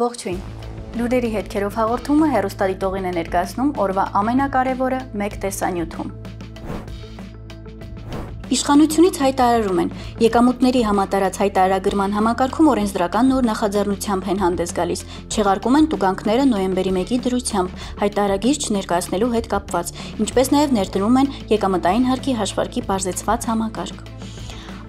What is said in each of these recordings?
Ողջույն։ Լուրերի հետքերով հաղորդումը հեռուստադիտողին է ներկայացնում օրվա ամենակարևորը մեկ տեսանյութում։ Իշխանությունից հայտարարում են, եկամուտների համատարած հայտարարագրման համակարգում օրենսդրական նոր նախաձեռնությամբ են հանդես գալիս, չեղարկում են տուգանքները նոյեմբերի 1-ի դրությամբ, հայտարարագիր չներկայացնելու հետ կապված, ինչպես նաև ներդնում են եկամտային հարկի հաշվարկի պարզեցված համակարգ։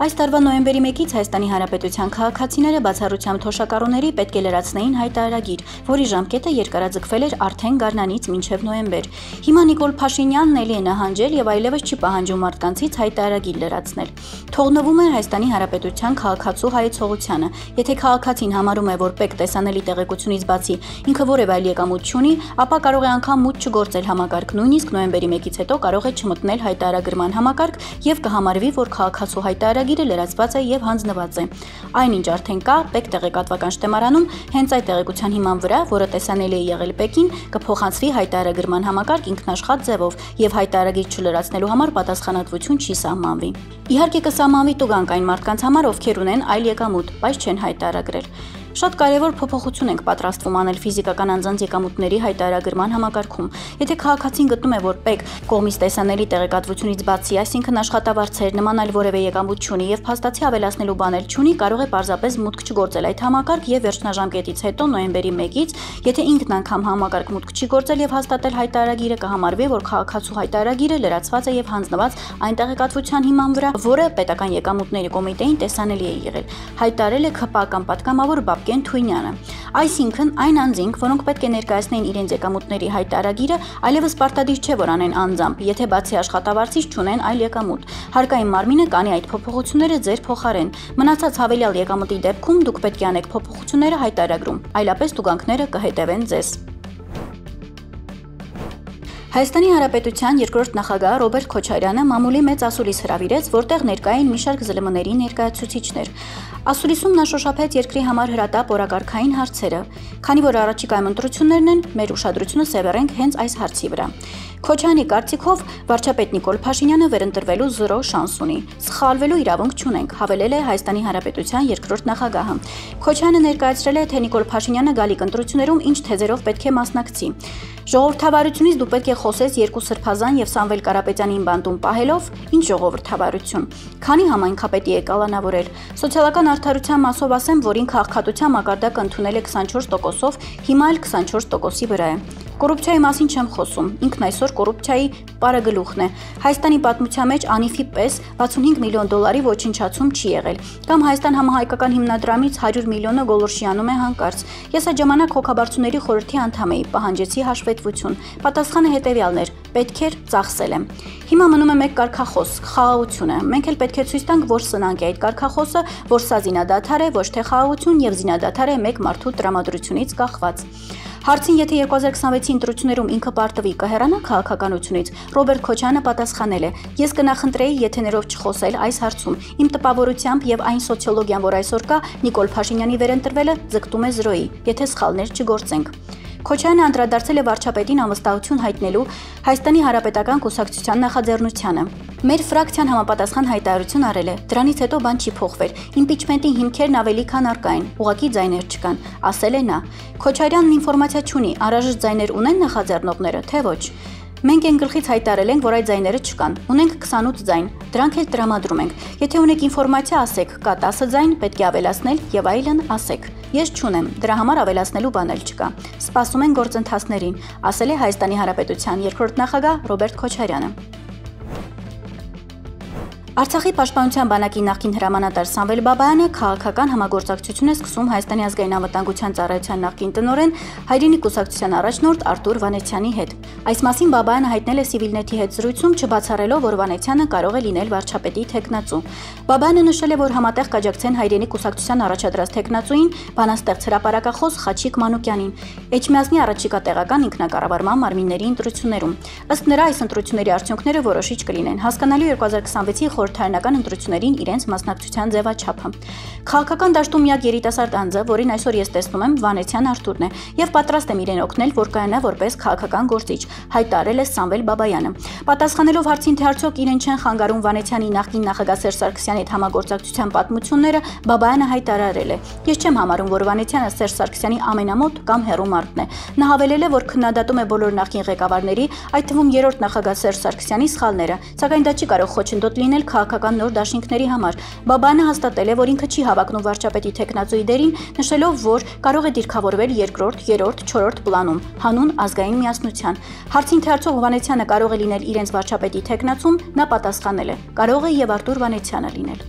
Այս տարվա նոյեմբերի 1-ից Հայաստանի Հանրապետության քաղաքացիները բացառությամբ թոշակառուների պետք է լրացնեին հայտարարագիր, որի ժամկետը երկարաձգվել էր արդեն գարնանից մինչև նոյեմբեր։ Հիմա Նիկոլ Փաշինյանն էլի է նահանջել եւ այլևս չի պահանջում մարդկանցից հայտարարագիր լրացնել։ Թողնվում է Հայաստանի Հանրապետության քաղաքացու հայեցողությանը։ Եթե քաղաքացին համարում է, որ պետք տեսանելի տեղեկությունից բացի ինքը որևէ այլ եկամուտ չունի, ապա կարող է անգամ մուտք չգործել համակարգ, նույնիսկ նոյեմբերի 1-ից հետո կարող է չմտնել հայտարարագրման համակարգ եւ կհամարվի, որ քաղաքացու հայտարարագիրը լրացված է եւ հանձնված է։ Այնինչ արդեն կա պետք տեղեկատվական շտեմարանում հենց այդ տեղեկության հիման վրա, որը տեսանելի է եղել պետքին, կփոխանցվի հայտարարագրման համակարգ ինքնաշխատ ձևով եւ հայտարարագիր չլրացնելու համար պատասխանատվություն չի սահմանվի։ Իհարկե կսահմանվի տուգանք այն մարդկանց համար, ովքեր ունեն այլ եկամուտ, բայց չեն հայտարարագրել։ Շատ կարևոր փոփոխություն ենք պատրաստվում անել ֆիզիկական անձանց եկամուտների հայտարարագրման համակարգում։ Եթե քաղաքացին գտնում է, որ պետք կողմից տեսանելի տեղեկատվությունից բացի, այսինքն աշխատավարձեր, նման այլ որևէ եկամուտ չունի եւ փաստացի ավելացնելու բաներ չունի, կարող է պարզապես մուտք չգործել այդ համակարգ եւ վերջնաժամկետից հետո նոյեմբերի 1-ից, եթե ինքն անգամ համակարգ մուտք չի գործել եւ հաստատել հայտարարագիրը, կհամարվի, որ քաղաքացու հայտարարագիրը լրացված է եւ հանձնված այն տեղեկատվության հիման վրա, որը պետական եկամուտների կոմիտեին տեսանելի է եղել։ Հայտարարել է ՔՊԱ կամ պատգամավոր Բաբկեն Թույնյանը։ Այսինքն այն անձինք, որոնք պետք է ներկայացնեին իրենց եկամուտների հայտարարագիրը, այլևս պարտադիր չէ, որ անեն անձամբ, եթե բացի աշխատավարձից չունեն այլ եկամուտ։ Հարկային մարմինը կանի այդ փոփոխությունները ձեր փոխարեն։ Մնացած հավելյալ եկամուտի դեպքում դուք պետք է անեք փոփոխությունները հայտարարագրում, այլապես տուգանքները կհետևեն ձեզ։ Հայաստանի Հանրապետության երկրորդ նախագահ Ռոբերտ Քոչարյանը մամուլի մեծ ասուլիս հրավիրեց, որտեղ ներկա էին մի շարք ԶԼՄ-ների ներկայացուցիչներ։ Ասուլիսում նա շոշափեց երկրի համար հրատապ օրակարգային հարցերը, քանի որ առաջիկայում ընտրություններն են, մեր ուշադրությունը սևեռենք հենց այս հարցի վրա։ Քոչարյանի կարծիքով վարչապետ Նիկոլ Փաշինյանը վերընտրվելու 0 շանս ունի։ Սխալվելու իրավունք չունենք, հավելել է Հայաստանի Հանրապետության երկրորդ նախագահը։ Քոչարյանը ներկայացրել է, թե Նիկոլ Փաշինյանը գալիք ընտրություններում ինչ թեզերով պետք է մասնակցի։ Ժողովրդավարությունից դու պետք է խոսես Երկու Սրբազան եւ Սամվել Կարապետյանին բանտում պահելով, ինչ ժողովրդավարություն։ Քանի համայնքապետի է կալանավորել։ Սոցիալական արդարության մասով ասեմ, որ ինքը աղքատության մակարդակը ընդունել է 24%-ով, հիմա էլ 24%-ի վրա է։ Կոռուպցիայի մասին չեմ խոսում, ինքն այսօր կոռուպցիայի պարագլուխն է։ Հայաստանի պատմության մեջ Անիֆի պես 65 միլիոն դոլարի ոչնչացում չի եղել, կամ Հայաստան համահայկական հիմնադրամից 100 միլիոնը գոլորշիանում է հանկարծ։ Ես այդ ժամանակ հոգաբարձուների խորհրդի անդամ էի, պահանջեցի հաշվետվություն։ Պատասխանը հետևյալն էր՝ պետք էր ծախսել եմ։ Հիմա մնում է մեկ կարգախոս՝ խաղաղությունը։ Մենք էլ պետք է ցույց տանք, որ սնանկ է այդ կարգախոսը, որ սա զինադադար է, ոչ թե խաղաղություն եւ զինադադար է մեկ մարդու տրամադրությունից կախված։ Հարցին, եթե 2026-ի ընտրություններում ինքը պարտվի կհեռանա քաղաքականությունից, Ռոբերտ Քոչարյանը պատասխանել է. Ես կնախընտրեի եթեներով չխոսել այս հարցում։ Իմ տպավորությամբ եւ այն սոցիոլոգիան, որ այսօր կա, Նիկոլ Փաշինյանի վերընտրվելը ձգտում է 0-ի, եթե սխալներ չգործենք։ Քոչարյանը անդրադարձել է վարչապետին անվստահություն հայտնելու Հայաստանի Հանրապետական կուսակցության նախաձեռնությանը։ Մեր ֆրակցիան համապատասխան հայտարարություն արել է։ Դրանից հետո բան չի փոխվել։ Իմպիչմենտի հիմքերն ավելի քան առկա են, ուղղակի ձայներ չկան, ասել է նա։ Քոչարյանն ինֆորմացիա չունի, անհրաժեշտ ձայներ ունեն նախաձեռնողները, թե ոչ։ Մենք այն գլխից հայտարարել ենք, որ այդ ձայները չկան։ Ունենք 28 ձայն, դրանք էլ տրամադրում ենք։ Եթե ունեք ինֆորմացիա, ասեք, կա 10 ձայն, պետք է ավելացնել եւ այլն, ասեք։ Ես չունեմ, դրա համար ավելացնելու բան էլ չկա։ Սպասում են գործընթացներին, ասել է Հայաստանի Հանրապետության երկրորդ նախագահ Ռոբերտ Քոչարյանը։ Արցախի պաշտպանության բանակի նախկին հրամանատար Սամվել Բաբայանը քաղաքական համագործակցություն է սկսում Հայաստանի ազգային անվտանգության ծառայության նախկին տնօրեն Հայրենի կուսակցության առաջնորդ Արտուր Վանեցյանի հետ։ Այս մասին Բաբայանը հայտնել է Civilnet-ի հետ զրույցում, չբացառելով, որ Վանեցյանը կարող է լինել վարչապետի թեկնածու։ Բաբայանը նշել է, որ համատեղ կաջակցեն Հայրենի կուսակցության առաջադրած թեկնածուին, բանաստեղծ հրապարակախոս Խաչիկ Մանուկյանին, Էջմիածնի առաջիկա տեղական ինքնակառավարման մարմինների ընտրություններում։ Ըստ նրա, այս ընտրությունների արդյունքները որոշիչ կլինեն։ Հասկանալի 2026-ի խորհրդարանական ընտրություններին իրենց մասնակցության ձևաչափը։ Քաղաքական դաշտում միակ երիտասարդ անձը, որին այսօր ես տեսնում եմ, Վանեցյան Արթուրն է, եւ պատրաստ եմ իրեն օգնել, որ կայանա որպես քաղաքական գործիչ, հայտարարել է Սամվել Բաբայանը։ Պատասխանելով հարցին, թե արդյոք իրեն չեն խանգարում Վանեցյանի նախկին նախագահ Սերժ Սարգսյանի հետ համագործակցության պատմությունները, Բաբայանը հայտարարել է. «Ես չեմ համարում, որ Վանեցյանը Սերժ Սարգսյանի ամենամոտ կամ հեռու մարդն է»։ Նա հավելել է, որ քննադատում է բոլոր նախկին ղեկավարների, այդ թվում երրորդ նախագահ Սերժ Սարգսյանի սխալները, սակայն դա չի կարող խոչընդոտ լինել քաղաքական նոր դաշինքների համար։ Բաբայանը հաստատել է, որ ինքը չի հավակնում վարչապետի թեկնածուի դերին, նշելով, որ կարող է դիրքավորվել երկրորդ, երրորդ, չորրորդ պլանում, հանուն ազգային միասնության։ Հարցին, թե արդյոք Վանեցյանը կարող է լինել իրենց վարչապետի թեկնածուն, նա պատասխանել է. «Կարող է եւ Արտուր Վանեցյանը լինել»։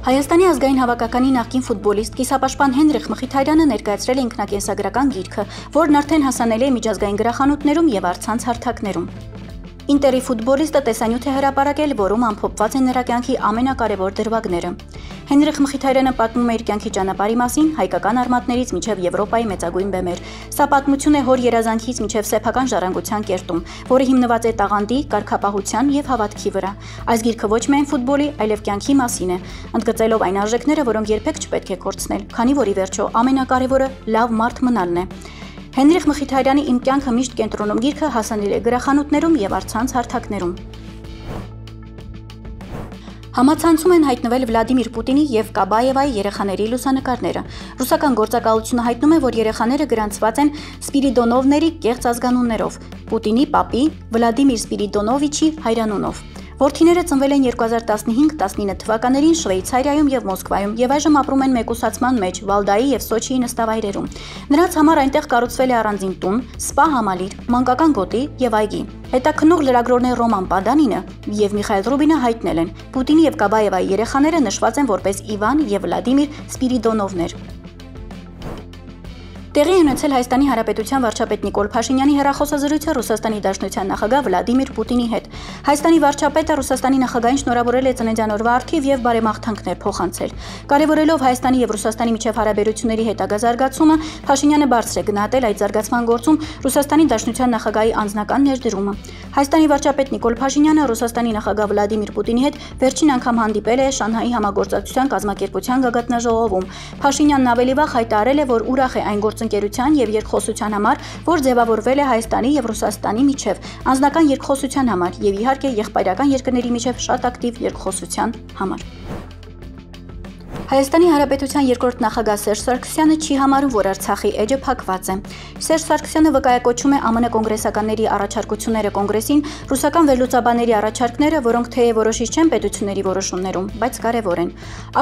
Հայաստանի ազգային հավաքականի նախկին ֆուտբոլիստ կիսապաշտպան Հենրիխ Մխիթարյանը ներկայացրել է ինքնակենսագրական գիրքը, որն արդեն հասանելի է միջազգային գրախանութներում եւ առցանց հարթակներում։ Ինտերի ֆուտբոլիստը տեսանյութ է հրապարակել, որում ամփոփված են նրա կյանքի ամենակարևոր դրվագները։ Հենրիխ Մխիթարյանը պատմում է իր կյանքի ճանապարհի մասին հայկական արմատներից մինչև Եվրոպայի մեծագույն բեմեր։ Սա պատմություն է հոր երազանքից մինչև սեփական ժառանգության կերտում, որը հիմնված է տաղանդի, կարգապահության եւ հավատքի վրա։ Այս գիրքը ոչ միայն ֆուտբոլի, այլև կյանքի մասին է, ընդգծելով այն արժեքները, որոնք երբեք չպետք է կորցնել, քանի որ ի վերջո ամենակարևորը լավ մարդ մնալն է։ Հենրիխ Մխիթարյանի «Իմ կյանքը միշտ կենտրոնում» գիրքը հասանելի է գրախանութներում եւ առցանց հարթակներում։ Համացանցում են հայտնվել Վլադիմիր Պուտինի եւ Կաբաևայի երեխաների լուսանկարները։ Ռուսական գործակալությունը հայտնում է, որ երեխաները գրանցված են Սպիրիդոնովների կեղծ ազգանուններով՝ Պուտինի պապի Վլադիմիր Սպիրիդոնովիչի հայրանունով։ Որդիները ծնվել են 2015-19 թվականներին Շվեյցարիայում եւ Մոսկվայում եւ այժմ ապրում են մեկուսացման մեջ Վալդայի եւ Սոչիի նստավայրերում։ Նրանց համար այնտեղ կառուցվել է առանձին տուն, սպա համալիր, մանկական գոտի եւ այգի։ Հետաքննող լրագրողներ Ռոման Պադանինը եւ Միխայել Ռուբինը հայտնել են. Պուտինի եւ Կաբաևայի երեխաները նշված են որպես Իվան եւ Վլադիմիր Սպիրիդոնովներ։ Տեղի ունեցել Հայաստանի Հանրապետության վարչապետ Նիկոլ Փաշինյանի հեռախոսազրույցը Ռուսաստանի Դաշնության նախագահ Վլադիմիր Պուտինի հետ։ Հայաստանի վարչապետը Ռուսաստանի նախագահին շնորհավորել է ծննդյան օրվա առթիվ եւ բարեմաղթանքներ փոխանցել։ Կարևորելով Հայաստանի եւ Ռուսաստանի միջև հարաբերությունների հետագա զարգացումը, Փաշինյանը բարձր է գնահատել այդ զարգացման գործում Ռուսաստանի Դաշնության նախագահի անձնական ներդրումը։ Հայաստանի վարչապետ Նիկոլ Փաշինյանը Ռուսաստանի նախագահ Վլադիմիր Պուտինի հետ վերջին անգամ հանդիպել է Շանհայի համագործակցության կազմակերպության գագաթնաժողովում։ Փաշինյանն ավելի վաղ հայտարարել է, որ ուրախ է այն գործընկերության եւ երկխոսության համար, որ ձևավորվել է Հայաստանի եւ Ռուսաստանի միջև, անձնական երկխոսության համար եւ իհարկե եղբայրական երկրների միջև շատ ակտիվ երկխոսության համար։ Հայաստանի Հանրապետության երկրորդ նախագահ Սերժ Սարգսյանը չի համարում, որ Արցախի էջը փակված է։ Սերժ Սարգսյանը վկայակոչում է ԱՄՆ կոնգրեսականների առաջարկությունները կոնգրեսին, ռուսական վերլուծաբանների առաջարկները, որոնք թեև որոշիչ չեն պետությունների որոշումներում, բայց կարևոր են։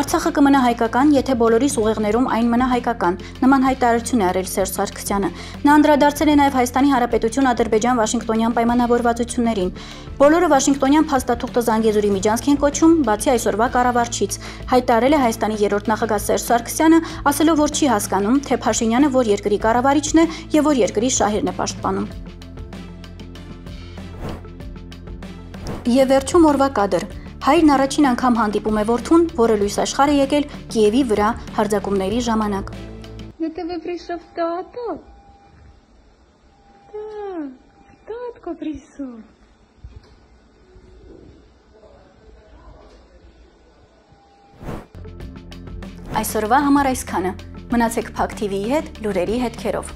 Արցախը կմնա հայկական, եթե բոլորիս ուղեղներում այն մնա հայկական, նման հայտարարություն է արել Սերժ Սարգսյանը։ Նա անդրադարձել է նաև Հայաստանի Հանրապետություն-Ադրբեջան-Վաշինգտոնյան պայմանավորվածություններին։ Բոլորը Վաշինգտոնյան փաստաթուղթը Զանգեզուրի միջանցք են կոչում, բացի այսօրվա կառավարչից, հայտարարել է Հայաստանի երրորդ նախագահ Սերժ Սարգսյանը, ասելով, որ չի հասկանում, թե Փաշինյանը որ երկրի կառավարիչն է եւ որ երկրի շահերն է պաշտպանում։ Եվ վերջում օրվա կադր։ Հայրն առաջին անգամ հանդիպում է որդուն, որը լույս աշխարհ է եկել Կիևի վրա հարձակումների ժամանակ։ Այսօրվա համար այսքանը։ Մնացեք Փակ TV-ի հետ, լուրերի հետքերով։